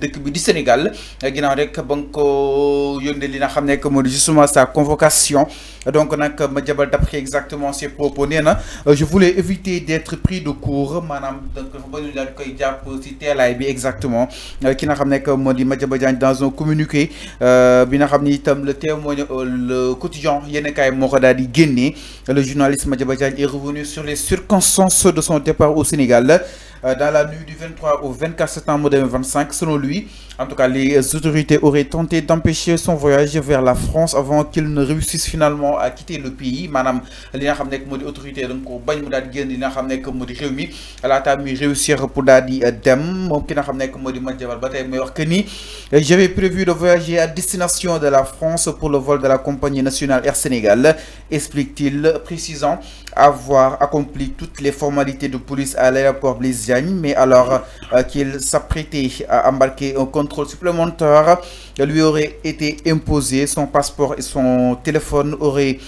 dëkk bi di Sénégal ginnaaw rek ba nga ko yónnee li nga xam ne que moo di justement sa convocation donc nag Madiambal d'après exactement ses propos nee na je voulais éviter d'être pris de court maanaam donc dafa bëgg ñu daal di koy jàpp si teelaay bi exactement ki nga xam ne que moo di Madiambal Diagne dans un communiqué bi nga xam ni itam le témoin le quotidien yéen kaay moo ko daal di génnee le journaliste Madiambal Diagne est revenu sur les circonstances de son départ au Sénégal dans la nuit du 23 au 24 septembre 2025. Selon lui, en tout cas, les autorités auraient tenté d'empêcher son voyage vers la France avant qu'il ne réussisse finalement à quitter le pays. Madame, li nga xam ne moo di autorité donc bañ mu daal di génn li nga xam ne moo di réew mi laata muy réussir pour daal di dem moom ki nga xam ne moo di Madiambal ba tey may wax que ni j'avais prévu de voyager à destination de la France pour le vol de la compagnie nationale Air Sénégal, explique-t-il, précisant avoir accompli toutes les formalités de police à l'aéroport Blaise Diagne, mais alors qu'il s'apprêtait à embarquer un contrôle supplémentaire lui aurait été imposé, son passeport et son téléphone auraient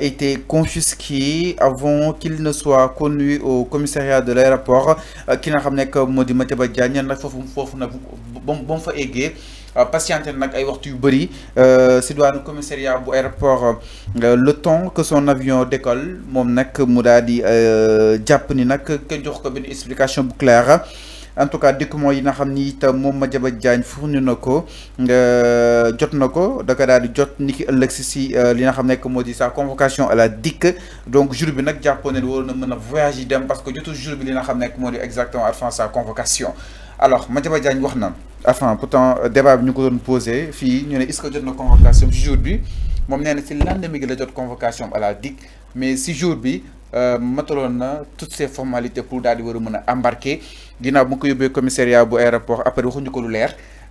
été confisqués avant qu'il ne soit connu au commissariat de l'aéroport ki nga xam ne moo di Madiambal Diagne nag foofu nag ba mu fa eggee patienté nag ay waxtu yu bëri si douane commissariat bu aéroport le temps que son avion décolle moom nag mu daal di jàpp ni nag kenn jox ko benn explication bu claire en tout cas document yi nga xam ni itam moom Madiambal Diagne fourni na ko jot na ko da ko daal di jot ni ki ëllëg si li nga xam ne moo di sa convocation à la DIC donc jour bi nag jàppoon ne waroon na mën a voyage yi dem parce que jotul jour bi li nga xam ne moo di exactement avant sa convocation. Alors Madiambal Diagne wax na enfin pourtant débat bi ñu ko doon posé fii ñu ne est-ce que jot na convocation ci jour bi moom nee na ci lendemain gi la jot convocation à la DIC mais si jour bi mataloon na toutes ces formalités pour daal di war a mën a embarquer ginnaaw bu nga ko yóbbee commissariat bu aéroport après waxuñu ko lu leer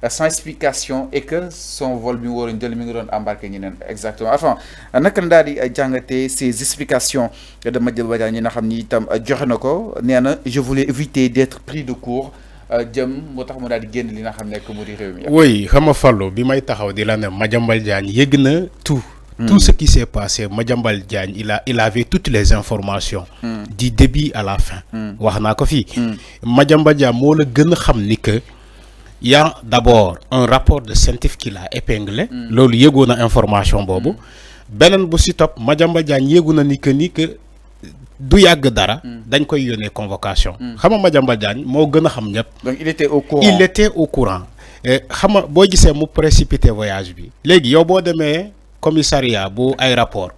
sans explication et que son vol bi mu waroon jël mi ngi doon embarquer ñeneen exactement enfin naka la daal di jàngatee ces explications de Madiambal Diagne ñi nga xam ni itam joxe na ko nee na je voulais éviter d'être pris de court jëm moo tax mu daal di génn li nga xam ne que mu di réew mi. oui xam nga Fallou bi may taxaw di la ne Madiambal Diagne yëg na tout. Tout ce qui s'est passé, Madiambal Diagne, il avait toutes les informations du début à la fin. wax naa ko fii Madiambal Diagne moo la gën a xam ni que y a d'abord un rapport de scientifique qui l'a épinglé. loolu yëgoon na information boobu. beneen bu si topp Madiambal Diagne yëgu na ni que du yàgg dara. dañ koy yónnee convocation. xam nga Madiambal Diagne moo gën a xam ñëpp. donc il était au courant. il était au courant. xam nga boo gisee mu précipité voyage bi léegi yow boo demee. commissariat bu aéroport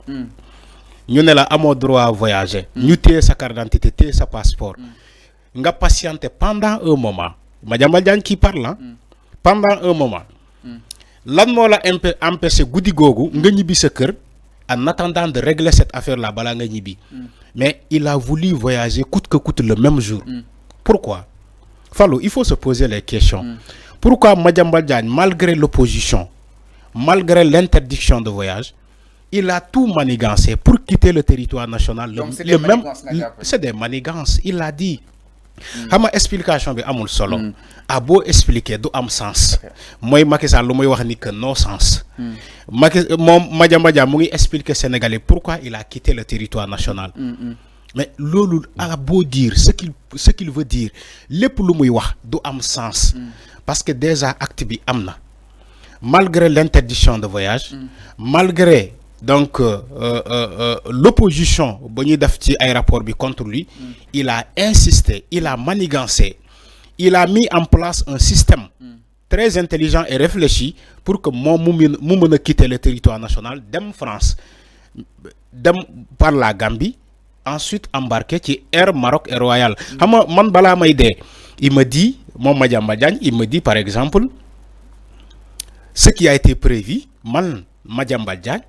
ñu ne la amoo droit à voyager ñu téye sa carte d'identité téye sa passeport nga patienter pendant un moment Madiambal Diagne qui parle pendant un moment lan moo la empêché guddi googu nga ñibbi sa kër en attendant de régler cette affaire là balaa nga ñibbi mais il a voulu voyager coûte que coûte le même jour pourquoi Fallou il faut se poser les questions pourquoi Madiambal Diagne malgré l'opposition malgré l'interdiction de voyage, il a tout manigancé pour quitter le territoire national. Donc c'est des manigances, il l'a dit. xam nga explication bi amul solo. a beau expliquer du am sens. mooy Macky Sall lu muy wax ni que non sens. moom Madiambal Diagne mu ngi expliquer Sénégalais pourquoi il a quitté le territoire national. mais loolu a beau dire ce qu'il veut dire lépp lu muy wax du am sens. parce que déjà acte bi am na. malgré l'interdiction de voyage, malgré donc l'opposition ba ñuy def ci aéroport bi contre lui, il a insisté, il a manigancé, il a mis en place un système très intelligent et réfléchi pour que moom mu mën a quitter le territoire national dem France dem par la Gambie ensuite embarqué ci Air Maroc et Royal. xam nga man balaa may dee il me dit moom Madiambal Diagne il me dit par exemple ce qui a été prévu man Madiambal Diagne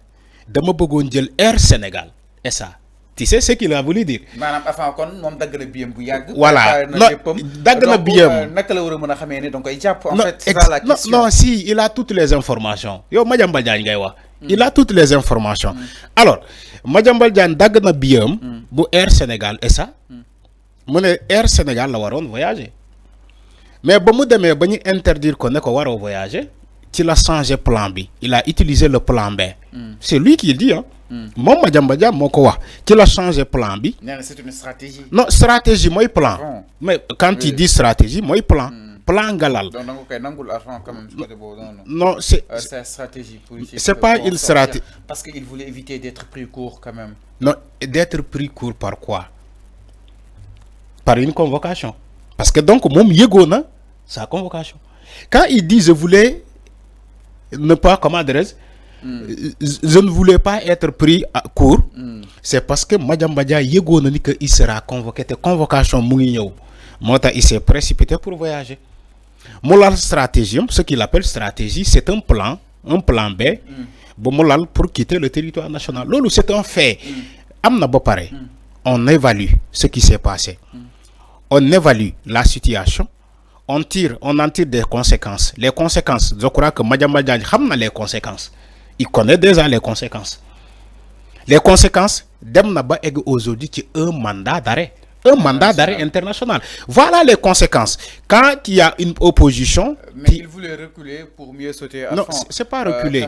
dama bëggoon jël Air Sénégal et ça tu sais ce qu'il a voulu dire. maanaam avant kon moom dagg na biyam bu yàgg. voilà dagg na biyam naka la war a mën a xamee ne da nga koy jàpp. en fait c'est ça la question. non si il a toutes les informations yow Madiambal Diagne ngay wax. il a toutes les informations. alors Madiambal Diagne dagg na biyam bu Air Sénégal et ça mu ne Air Sénégal la waroon voyager mais ba mu demee ba ñu interdire ko ne ko waroo voyager. ci la changé plan bi il a utilisé le plan B. c'est lui qui dit moom Madiambal Diagne moo ko wax ci la changé plan bi. nee na c'est une stratégie. non stratégie mooy plan. mais quand il dit stratégie mooy plan. plan galal. Donc quand même. Non, c'est stratégie politique. C'est pas une stratégie. Parce qu'il voulait éviter d'être pris court quand même. Non, d'être pris court par quoi? Par une convocation. Parce que donc, mon yegona, sa convocation. Quand il dit je voulais ne pas, comment adresse, je ne voulais pas être pris à court, c'est parce que Madiambadja yegona ni que il sera convoqué. Te convocation mounio. Mota il s'est précipité pour voyager. Molal stratégie, ce qu'il appelle stratégie, c'est un plan B. Molal pour quitter le territoire national. Lolo, c'est un fait. Amna Bopare, on évalue ce qui s'est passé. On évalue la situation. On en tire des conséquences. Les conséquences, je crois que Madiambadja a les conséquences. Il connaît déjà les conséquences. Les conséquences, Demnaba est aujourd'hui un mandat d'arrêt. Un mandat d'arrêt international. Voilà les conséquences. Quand il y a une opposition... Mais il voulait reculer pour mieux sauter à fond. Non, c'est pas reculer.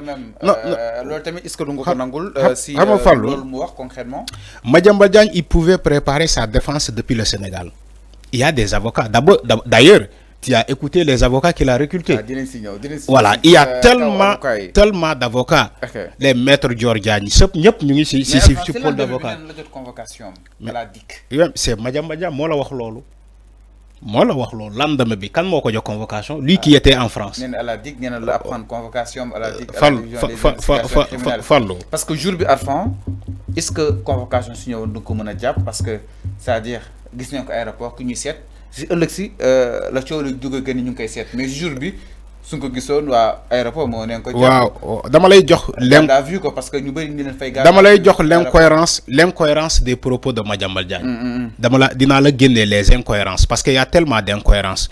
Est-ce que si concrètement Madiambadja, il pouvait préparer sa défense depuis le Sénégal. Il y a des avocats. D'ailleurs, tu as écouté les avocats qu'il a recrutés. Voilà, il y a tellement d'avocats. Les maîtres Georgiani, c'est pour d'avocats. C'est Madiambadja, moi la wax lolu. Moi la wax lolu. Lendemain bi kan moko jox convocation, lui qui était en France. Parce que jour bi avant, est-ce que convocation signé won ko meuna japp parce que c'est-à-dire gis nañ ko aéroport ku ñu sét si ëllëg si la coow lu jóge que ni ñu ngi koy seet mais jour bi suñ ko gisoon waa aéroport moo neen ko waaw dama lay jox vu ko parce que ñu bëri ñu leen fay dama lay jox l'incohérence des propos de Madiambadja. Dinaa la génne les incohérences parce qu'il y a tellement d'incohérences.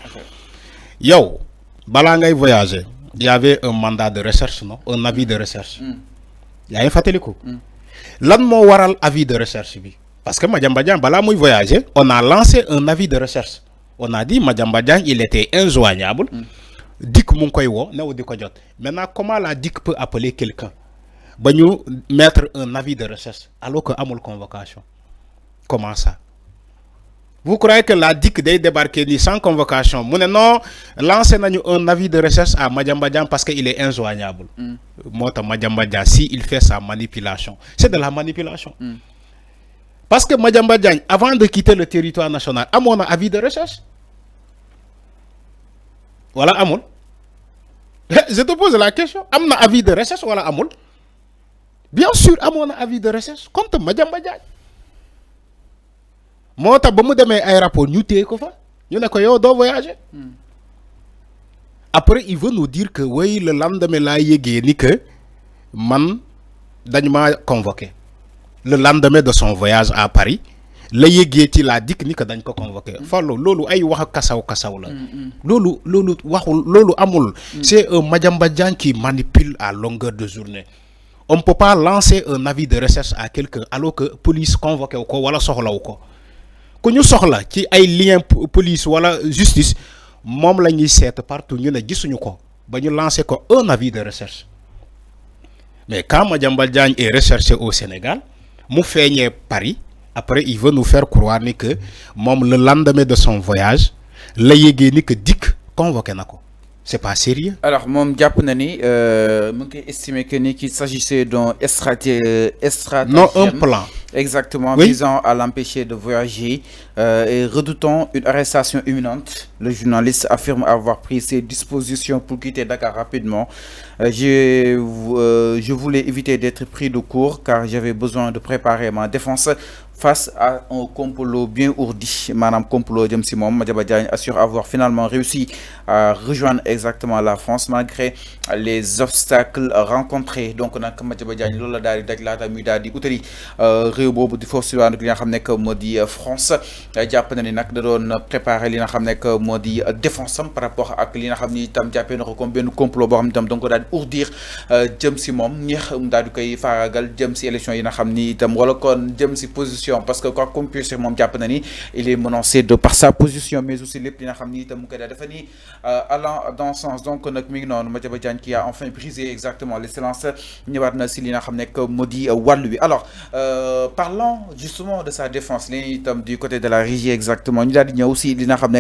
Yow balaa ngay voyager il y avait un mandat de recherche, non, un avis de recherche. yaa ngi fàttaliku lan moo waral avis de recherche bi parce que Madiambadja balaa muy voyager on a lancé un avis de recherche. On a dit Madiambadja il était injoignable. DIC mu ngi koy woo new di ko jot. Maintenant comment la DIC peut appeler quelqu'un ba ñu mettre un avis de recherche alors que amul convocation? Comment ça? Vous croyez que la DIC day débarquer ni sans convocation? Mu ne non lancé nañu un avis de recherche à Madiambadja parce qu'il est injoignable. Moo tax Madiambadja si il fait sa manipulation, c'est de la manipulation. Parce que Madiambadja avant de quitter le territoire national amoon na avis de recherche. Voilà amul. Je te pose la question, am na avis de recherche wala amul? Bien sûr amoon na avis de recherche contre Madiambadja. Moo tax ba mu demee aéroport ñu téye ko fa ñu ne ko yow doo voyager. Après il veut nous dire que oui le lendemain laa yégee ni que man dañ ma convoqué. Le lendemain de son voyage à Paris la yégee ci la DIC ni que dañ ko convoqué. Fallo loolu ay wax kasaw la. Loolu waxul loolu amul. C'est un Madiambadja qui manipule à longueur de journée. On ne peut pas lancer un avis de recherche à quelqu'un alors que police convoqué wu ko wala soxlawu ko. Ku ñu soxla ci ay lien police wala justice moom la ñuy seet partout ñu ne gisuñu ko ba ñu lancer ko un avis de recherche. Mais quand Madiambadja est recherché au Sénégal mu feeñee Paris après il veut nous faire croire ni que moom le lendemain de son voyage la yégee ni que DIC convoqué na ko. C'est pas sérieux. Alors moom jàpp na ni mu ngi estimé que ni qu'il s'agissait d'un stratagème. Non, un plan. Exactement, oui. Visant à l'empêcher de voyager et redoutant une arrestation imminente. Le journaliste affirme avoir pris ses dispositions pour quitter Dakar rapidement. Je voulais éviter d'être pris de court car j'avais besoin de préparer ma défense face à un complot bien ourdi. Madame complot jëm si moom Madiambadja assure avoir finalement réussi à rejoindre exactement la France malgré les obstacles rencontrés. Donc nag Madiambadja loolu la daal di daj laata muy daal di utali réew boobu di foofu si li nga xam ne que moo di France. Jàpp na ni nag da doon préparer li nga xam ne que moo di défense am par rapport ak li nga xam ni itam jàppee na ko comme benn complot boo xam ne itam donc daal di ourdir jëm si moom ñeex daal di koy faagagal jëm si élection yi nga xam ni itam wala kon jëm si position parce que quoi qu'on puisse dire moom jàpp na ni il est menacé de par sa position mais aussi lépp li nga xam ni itam mu koy daal dafa ni allant dans ce sens. Donc nag mi ngi noonu Madiambadja qui a enfin brisé exactement les silences ñëwaat na si li nga xam ne que moo di wàllu wi. Alors parlons justement de sa défense li itam du côté de la régie exactement ñu daal di ñëw si li nga xam ne